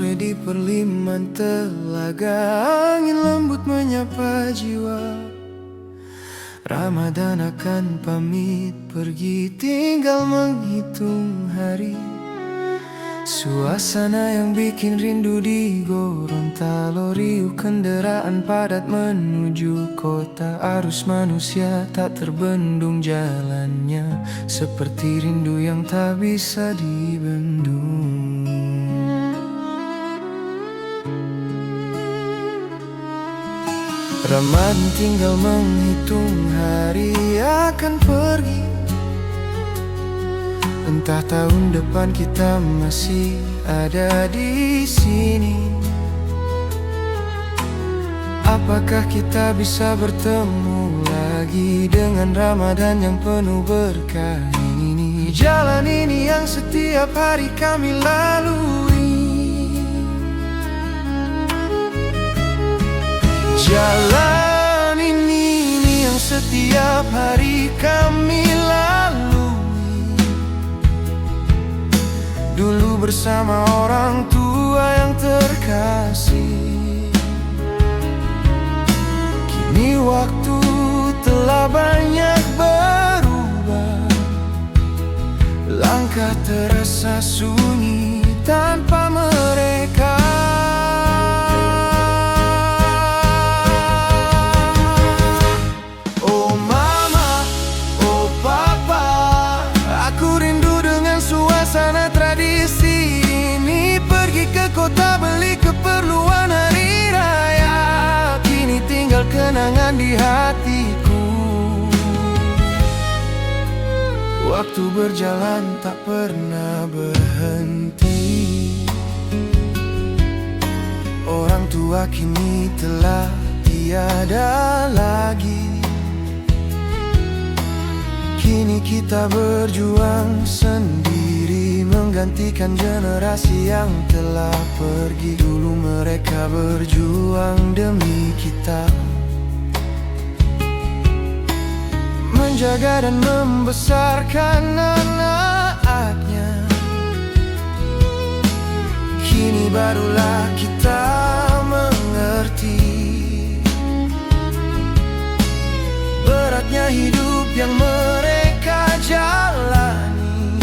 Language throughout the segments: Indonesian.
sore di perliman telaga, angin lembut menyapa jiwa. Ramadan akan pamit pergi, tinggal menghitung hari. Suasana yang bikin rindu di Gorontalo, riuh kendaraan padat menuju kota. Arus manusia tak terbendung jalannya, seperti rindu yang tak bisa dibendung. Ramadan tinggal menghitung hari akan pergi. Entah tahun depan kita masih ada di sini. Apakah kita bisa bertemu lagi dengan Ramadan yang penuh berkah ini? Jalan ini yang setiap hari kami lalui, jalan ini yang setiap hari kami lalui. Dulu bersama orang tua yang terkasih, kini waktu telah banyak berubah. Langkah terasa sunyi tanpa mereka. Oh mama, oh papa, aku rindu dengan suasana tradisi ini. Pergi ke kota beli keperluan hari raya, kini tinggal kenangan di hatiku. Waktu berjalan tak pernah berhenti. Orang tua kini telah tiada lagi. Kini kita berjuang sendiri, menggantikan generasi yang telah pergi. Dulu mereka berjuang demi kita, menjaga dan membesarkan anak-anaknya. Kini barulah kita mengerti beratnya hidup yang mereka jalani.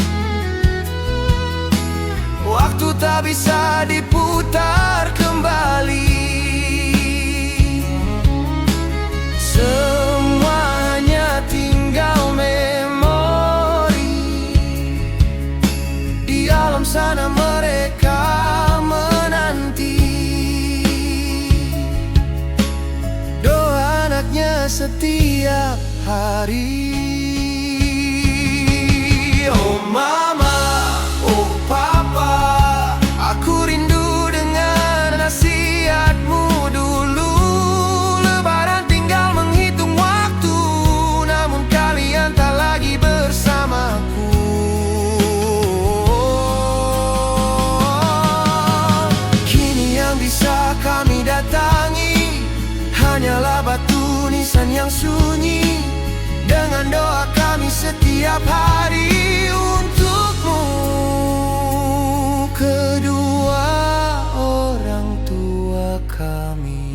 Waktu tak bisa diputar kembali. Semua hanya tinggal memori. Di alam sana mereka menanti doa anaknya setiap hari. Oh mama, oh papa, aku rindu dengan nasihatmu dulu. Lebaran tinggal menghitung waktu, namun kalian tak lagi bersamaku. Kini yang bisa kami datangi hanyalah batu nisan yang sunyi, dengan doa kami setiap hari untukmu. Kedua orang tua kami.